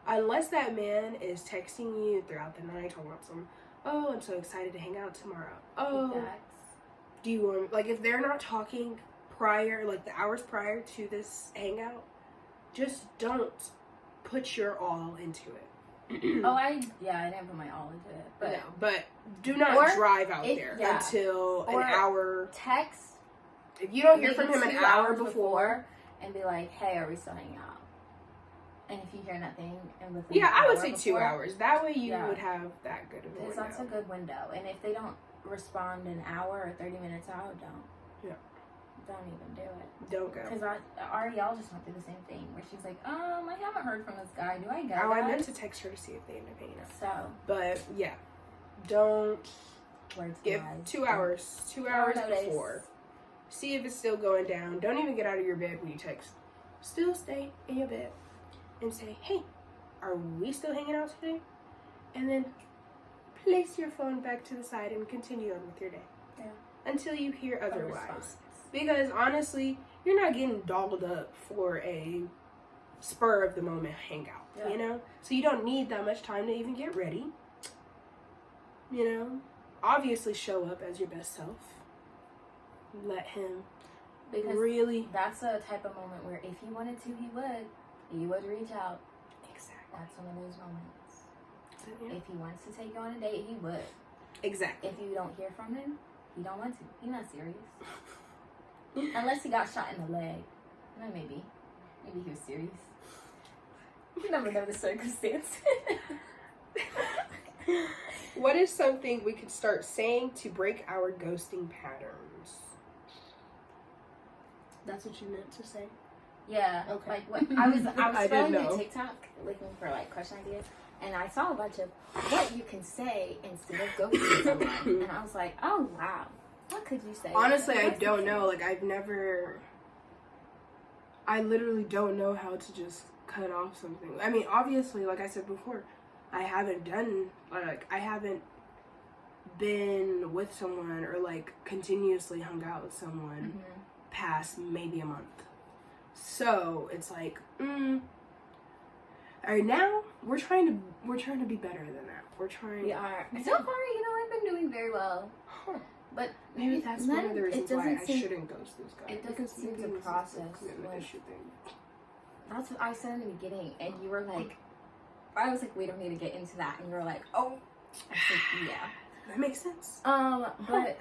Unless that man is texting you throughout the night talking about some, oh, I'm so excited to hang out tomorrow. Oh, do you want, like, if they're not talking prior, like the hours prior to this hangout, just don't put your all into it. I didn't put my all into it. But no, but do not drive out there until an hour. Text. If you don't hear from him an hour before, and be like, hey, are we still hanging out? And if you hear nothing, and I would say 2 hours. That way you would have that good of a window. Because that's a good window. And if they don't respond an hour or 30 minutes out, don't even do it. Don't go. Because Ariel just went through the same thing where she's like, I haven't heard from this guy. Do I go? Oh, I meant to text her to see if they end up hanging out. So. But yeah, don't give 2 hours. 2 hours before. See if it's still going down. Don't even get out of your bed when you text. Still stay in your bed and say, hey, are we still hanging out today? And then place your phone back to the side and continue on with your day. Yeah. Until you hear otherwise. Because honestly, you're not getting dolled up for a spur of the moment hangout, you know? So you don't need that much time to even get ready. You know? Obviously show up as your best self. Let him really. That's a type of moment where if he wanted to, he would reach out. Exactly. That's one of those moments. Yeah. If he wants to take you on a date, he would. Exactly. If you don't hear from him, he don't want to. He's not serious. Unless he got shot in the leg. No, maybe he was serious. You never know the circumstance. What is something we could start saying to break our ghosting patterns? That's what you meant to say? Yeah. Okay. Like when I was scrolling through TikTok looking for like question ideas, and I saw a bunch of what you can say instead of ghosting someone, and I was like, oh wow. What could you say? Honestly, I don't know. Like, I literally don't know how to just cut off something. I mean, obviously, like I said before, I haven't been with someone or, like, continuously hung out with someone past maybe a month. So, it's like, all right, now, we're trying to be better than that. We are. So far, I've been doing very well. Huh. But maybe that's one of the reasons why I shouldn't ghost this guy. It doesn't seem to process. That's what I said in the beginning, and you were like, I was like, we don't need to get into that, and you were like, oh, I said, yeah, that makes sense. But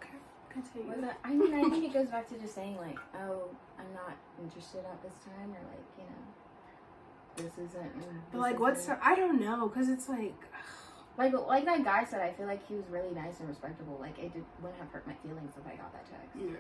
okay, continue. I mean, I think it goes back to just saying like, oh, I'm not interested at this time, or like, this isn't. But like, what's I don't know, cause it's like that guy said. I feel like he was really nice and respectable. Like wouldn't have hurt my feelings if I got that text. Yeah.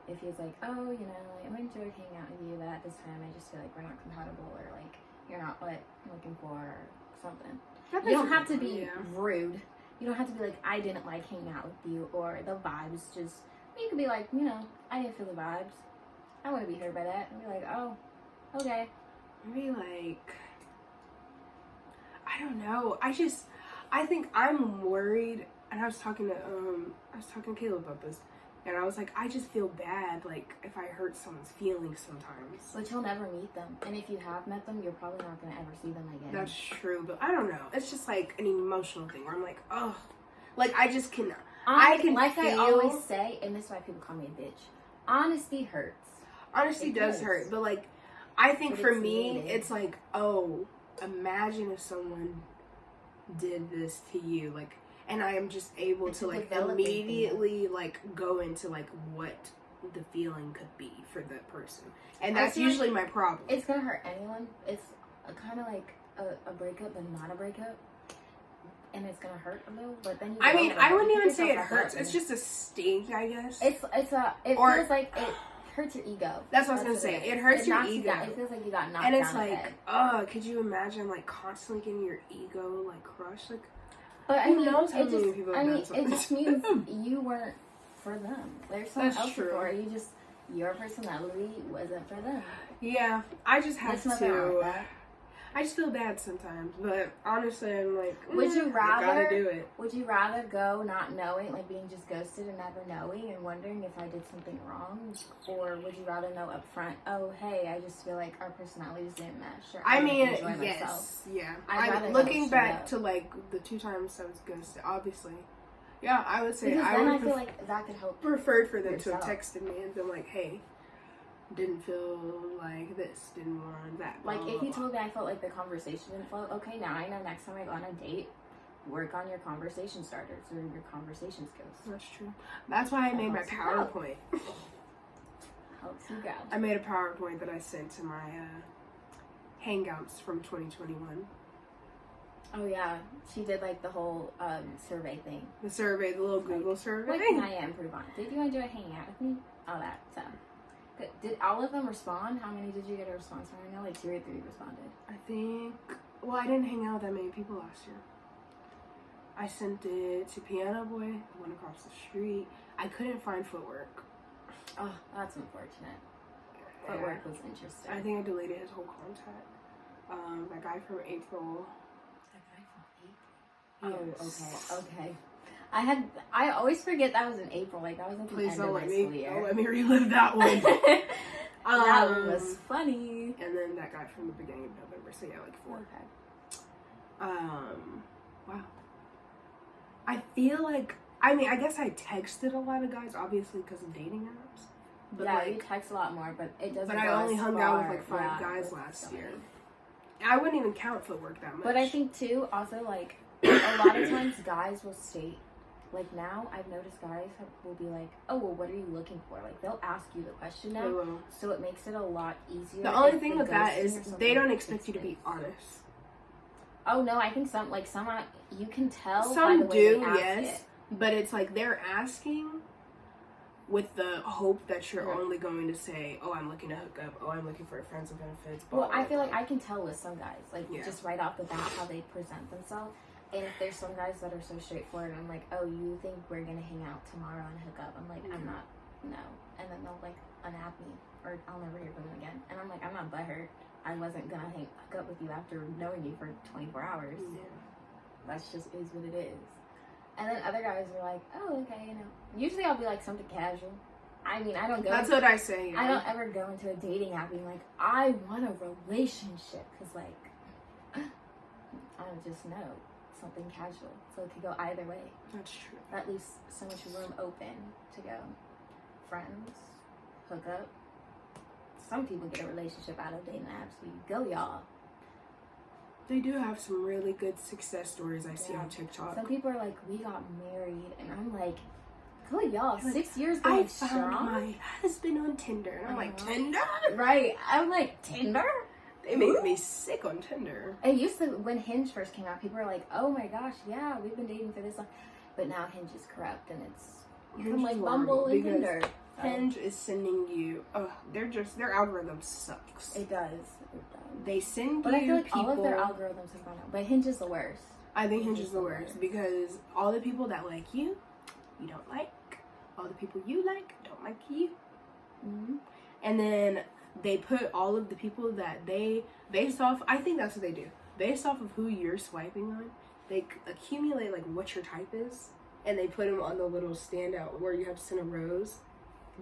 If he was like, oh, you know, like, I enjoyed hanging out with you, but at this time I just feel like we're not compatible, or like you're not what I'm looking for, or something. You don't have to be rude. You don't have to be like, I didn't like hanging out with you, or the vibes just. You could be like, you know, I didn't feel the vibes. I wouldn't be hurt by that. I'd be like, oh, okay. Maybe like, I don't know. I think I'm worried, and I was talking to Caleb about this, and I was like, I just feel bad, like, if I hurt someone's feelings sometimes. But you'll never meet them, and if you have met them, you're probably not going to ever see them again. That's true, but I don't know. It's just like an emotional thing where I'm like, oh, like I just can. I can like feel, I always say, and this is why people call me a bitch. Honesty hurts. Honesty does hurt, but like, I think for me, it's like, oh, imagine if someone did this to you, like, and I am just able to like immediately like go into like what the feeling could be for that person, and that's usually my problem. It's gonna hurt anyone. It's kind of like a breakup, but not a breakup. And it's gonna hurt a little, but then I mean, I wouldn't even say it hurts. It's just a sting, I guess. It feels like it hurts your ego. That's what I was gonna say. It hurts your ego. It feels like you got knocked down. And it's down like, oh, could you imagine like constantly getting your ego like crushed? Like, but who knows how many people have done something? It just means you weren't for them. There's someone else for you. Your personality wasn't for them. Yeah, I just have to. I just feel bad sometimes, but honestly, I'm like, would you rather? I gotta do it. Would you rather go not knowing, like being just ghosted and never knowing and wondering if I did something wrong, or would you rather know up front? Oh, hey, I just feel like our personalities didn't mesh. Or I mean, yes, myself. Yeah. I'm looking back to like the 2 times I was ghosted. Obviously, yeah, I would say because I feel like that could help. Preferred for them to have texted me and been like, hey. Didn't feel like this, didn't want that. Like, if you told me I felt like the conversation didn't flow, okay, now I know next time I go on a date, work on your conversation starters or your conversation skills. That's true. That's why I made my PowerPoint. Helps you go. I made a PowerPoint that I sent to my Hangouts from 2021. Oh, yeah. She did, like, the whole survey thing. The survey, the little Google survey. What can I improve on? Did you enjoy hanging out with me? All that, so... Did all of them respond? How many did you get a response from? I know like 2 or 3 responded. I think, well, I didn't hang out with that many people last year. I sent it to Piano Boy, the one across the street. I couldn't find Footwork. Oh, that's unfortunate. Footwork was interesting. I think I deleted his whole contact. That guy from April. That guy from April? Yes. Oh, okay. I always forget that was in April. Like, that was at the end of my school year. Don't let me relive that one. That one was funny. And then that guy from the beginning of November. So, yeah, like 4. Okay. Wow. I feel like, I mean, I guess I texted a lot of guys, obviously, because of dating apps. But yeah, you text a lot more, but it doesn't. But I only hung out with like 5 guys last year. I wouldn't even count Footwork that much. But I think, too, also, like, a lot of times guys will state, like, now I've noticed guys will be like, oh, well, what are you looking for? Like, they'll ask you the question now, so it makes it a lot easier. The only thing with that is they don't expect you to be honest. Oh, no, I think some you can tell some by the way do, they ask yes, it. But it's like they're asking with the hope that you're only going to say, oh, I'm looking to hook up, oh, I'm looking for friends and benefits. Well, I feel like I can tell with some guys, like, just right off the bat how they present themselves. And if there's some guys that are so straightforward, I'm like, oh, you think we're going to hang out tomorrow and hook up? I'm like, I'm not, no. And then they'll, like, unapp me, or I'll never hear from them again. And I'm like, I'm not butthurt. I wasn't going to hook up with you after knowing you for 24 hours. Yeah. That's just is what it is. And then other guys are like, oh, okay, you know. Usually I'll be like something casual. I mean, I don't go. That's what I say. I don't ever go into a dating app being like, I want a relationship. Because, like, I don't just know. Something casual, so it could go either way. That's true. That leaves so much room open to go. Friends, hook up. Some people get a relationship out of dating apps. So you go, y'all. They do have some really good success stories I see on TikTok. Some people are like, we got married, and I'm like, go, y'all. 6 years I going found strong. my husband on Tinder, and I'm like, Tinder? Right. I'm like, Tinder? They made me sick on Tinder. It used to, when Hinge first came out, people were like, oh my gosh, yeah, we've been dating for this long. But now Hinge is corrupt and it's become like Bumble and Tinder. Hinge is sending you, their algorithm sucks. It does. They send but you I feel like people, all of their algorithms have gone out. But Hinge is the worst. I think Hinge is the worst because all the people that like you don't like. All the people you like don't like you. Mm-hmm. And then they put all of the people that they, based off, I think that's what they do. Based off of who you're swiping on, they accumulate like what your type is. And they put them on the little standout where you have to send a rose.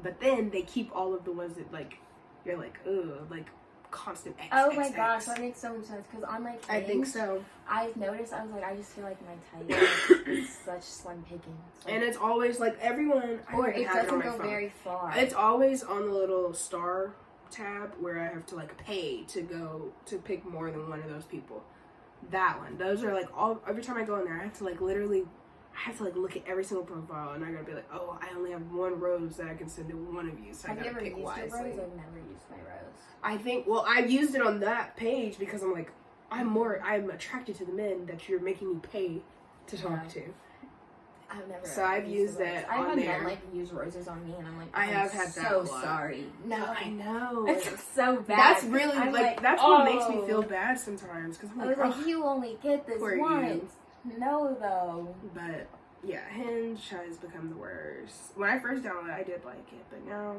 But then they keep all of the ones that like, you're like, ugh, like constant X. Oh my gosh, that makes so much sense. Because on my Hinge, I think so. I've noticed, I was like, I just feel like my type is such slim pickings. Like, and it's always like everyone, or it doesn't go very far. It's always on the little star tab where I have to like pay to go to pick more than one of those people. That one. Those are like every time I go in there, I have to like literally, I have to like look at every single profile and I gotta be like, oh, I only have one rose that I can send to one of you, so I gotta pick wisely. Have you ever used your rose? I've never used my rose. I think, well, I've used it on that page because I'm like, I'm attracted to the men that you're making me pay to talk to. I've never. So I've used that I've on had there. men like use roses on me, and I'm like, I have had that. So sorry. No, I know. It's so bad. That's really like that's what makes me feel bad sometimes because I was like, you only get this once. No, though. But yeah, Hinge has become the worst. When I first downloaded it, I did like it, but now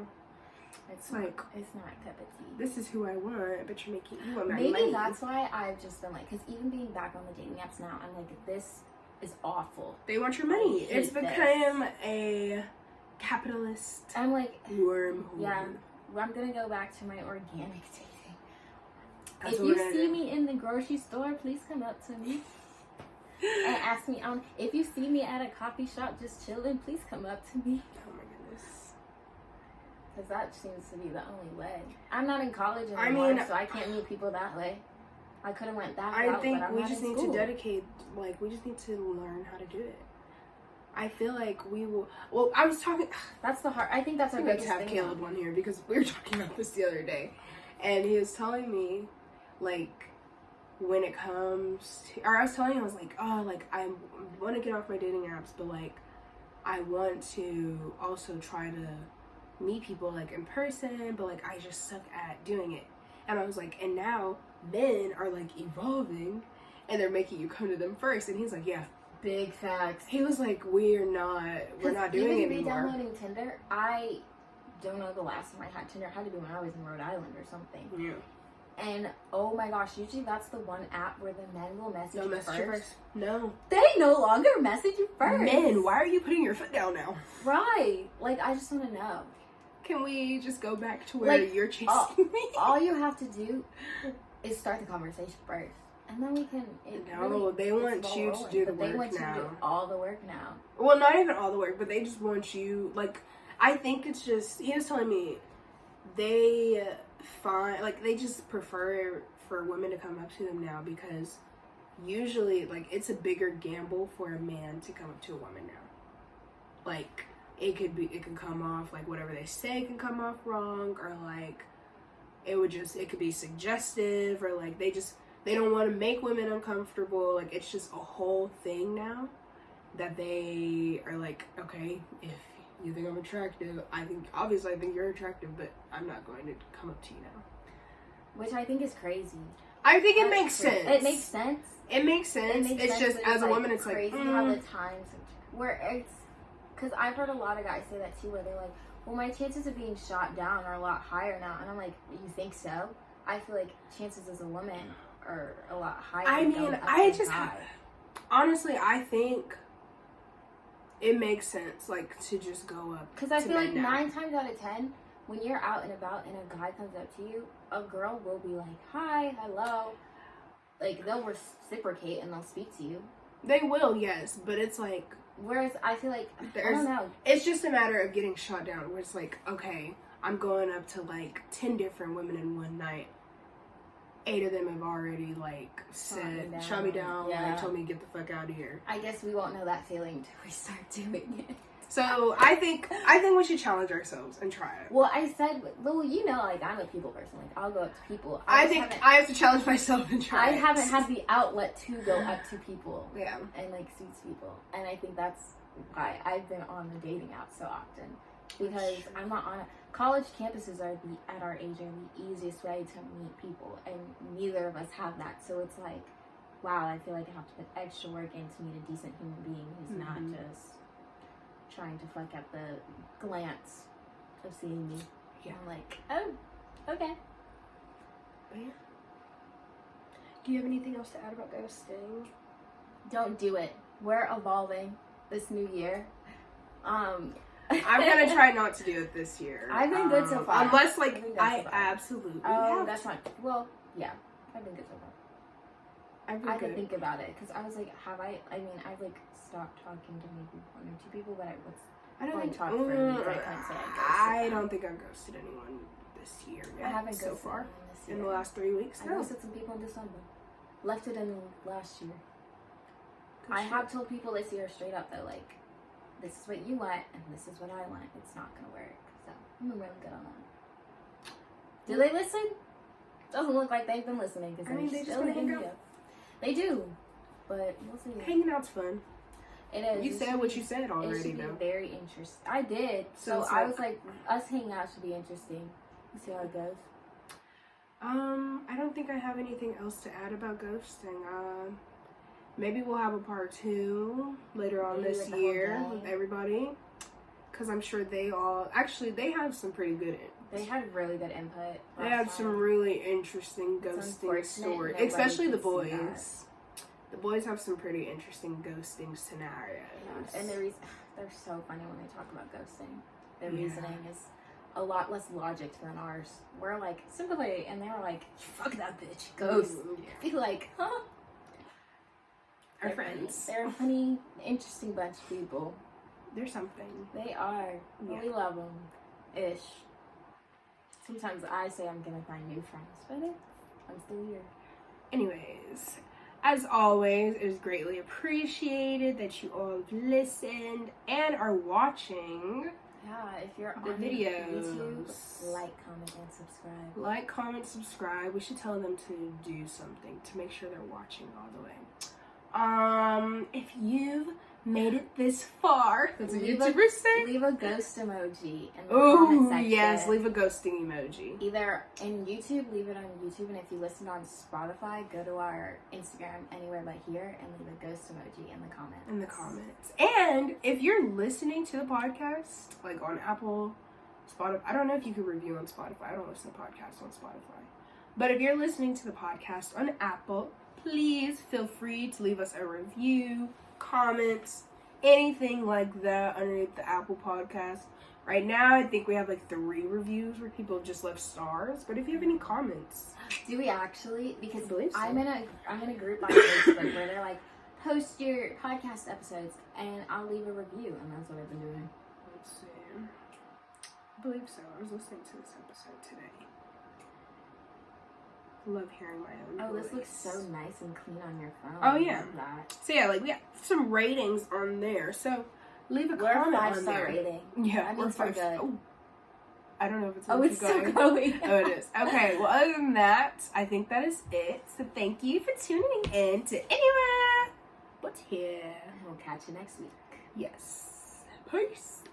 it's like it's not a cup of tea. This is who I want, but you're making you want my Maybe money. that's why I've just been like, because even being back on the dating apps now, I'm like, this is awful. They want your money. It's become a capitalist. I'm like, wormhole. Yeah, I'm gonna go back to my organic dating. If you see me in the grocery store, please come up to me and ask me. If you see me at a coffee shop just chilling, please come up to me. Oh my goodness. Because that seems to be the only way. I'm not in college anymore, so I can't meet people that way. I could have went that route, think but I'm we not just in need school. to dedicate, like, we just need to learn how to do it. I feel like we will. Well, I was talking. That's the hard. I think that's our biggest thing. Let's have Caleb on here because we were talking about this the other day, and he was telling me, like, when it comes to, or I was telling him, I was like, oh, like I want to get off my dating apps, but like I want to also try to meet people like in person, but like I just suck at doing it. And I was like, and now men are like evolving, and they're making you come to them first. And he's like, yeah. Big facts. He was like, we're not doing it anymore. Even downloading Tinder, I don't know the last time I had Tinder. It had to be when I was in Rhode Island or something. Yeah. And oh my gosh, usually that's the one app where the men will message you first. No. They no longer message you first. Men, why are you putting your foot down now? Right. Like, I just want to know. Can we just go back to where you're chasing me? All you have to do is start the conversation first. And then we can... They want you to do the work now. They want you to do all the work now. Well, not even all the work, but they just want you... Like, I think it's just... He was telling me they find... Like, they just prefer for women to come up to them now because usually, like, it's a bigger gamble for a man to come up to a woman now. Like, it can come off, like, whatever they say can come off wrong, or, like, it could be suggestive, or, like, they don't want to make women uncomfortable. Like, it's just a whole thing now that they are like, okay, if you think I'm attractive, obviously I think you're attractive, but I'm not going to come up to you now. Which I think is crazy. I think it makes sense. It makes sense. It makes sense. It's just, as a woman, it's crazy like, how the times, where it's, because I've heard a lot of guys say that too, where they're like, well, my chances of being shot down are a lot higher now. And I'm like, you think so? I feel like chances as a woman are a lot higher. I mean, honestly, I think it makes sense, like, to just go up. Because I feel like 9 times out of 10, when you're out and about and a guy comes up to you, a girl will be like, hi, hello. Like, they'll reciprocate and they'll speak to you. They will, yes, but it's like... Whereas I feel like, I don't know. It's just a matter of getting shot down, where it's like, okay, I'm going up to, like, 10 different women in one night. 8 of them have already, like, shot me down, yeah. like, told me to get the fuck out of here. I guess we won't know that feeling until we start doing it. So I think we should challenge ourselves and try it. Well, I said, well, you know, like, I'm a people person. Like, I'll go up to people. I think I have to challenge myself and try it. I haven't had the outlet to go up to people. Yeah. And, like, see people. And I think that's why I've been on the dating app so often. Because I'm not on it. College campuses at our age are the easiest way to meet people. And neither of us have that. So it's like, wow, I feel like I have to put extra work in to meet a decent human being who's not just trying to fuck up the glance of seeing me. Yeah. I'm like, oh, okay. But yeah. Do you have anything else to add about ghosting? Don't do it. We're evolving this new year. I'm gonna try not to do it this year. I've been good so far. Unless, like, I absolutely that's not. Well, yeah, I've been good so far. I could think about it because I was like, I've like stopped talking to maybe 1 or 2 people, but I don't think for a week. I can't say I don't think I've ghosted anyone this year. I haven't so ghosted far anyone this year. in the last 3 weeks. I ghosted some people in December. Left it in last year. I have told people this year straight up though, like, this is what you want and this is what I want. It's not gonna work. So I'm really good on that. Do they listen? Doesn't look like they've been listening because they just want to hang out. They do, but we'll see. Hanging out's fun. It is. You said what you said already. It should be very interesting. I did. So it's I was like, us hanging out should be interesting. We'll see how it goes. I don't think I have anything else to add about ghosting. Maybe we'll have a part 2 later on this year with everybody. Because I'm sure they have some pretty good They had really good input. They had some really interesting ghosting stories. Especially the boys. The boys have some pretty interesting ghosting scenarios. Yeah. And they're so funny when they talk about ghosting. Their reasoning is a lot less logic than ours. We're like, sympathy, and they're like, fuck that bitch, ghost. Be like, huh? Our friends. They're a funny, interesting bunch of people. They're something. They are. Yeah. We love them. Ish. Sometimes I say I'm gonna find new friends, but I'm still here. Anyways, as always, it is greatly appreciated that you all have listened and are watching. Yeah, if you're the on videos, YouTube, like, comment, and subscribe. Like, comment, subscribe. We should tell them to do something to make sure they're watching all the way. If you've made it this far, that's a YouTuber say. Leave a ghost emoji in the comment section. Yes, leave a ghosting emoji. Either in YouTube, leave it on YouTube, and if you listen on Spotify, go to our Instagram, anywhere but here, and leave a ghost emoji in the comments. And if you're listening to the podcast, like on Apple, Spotify, I don't know if you could review on Spotify. I don't listen to podcasts on Spotify. But if you're listening to the podcast on Apple, please feel free to leave us a review, comments, anything like that underneath the Apple podcast. Right now, I think we have like 3 reviews where people have just left stars. But if you have any comments, do we actually? Because I believe so. I'm in a group on Facebook where they're like, post your podcast episodes, and I'll leave a review, and that's what I've been doing. Let's see. I believe so. I was listening to this episode today. Love hearing my own voice. This looks so nice and clean on your phone. Oh yeah. I love that. So yeah, like we have some ratings on there. So leave a comment on there. 5-star rating. Yeah, that means we're good. Oh, I don't know if it's it's still going. Oh, it is. Okay. Well, other than that, I think that is it. So thank you for tuning in to Anywhere But Here. And we'll catch you next week. Yes. Peace.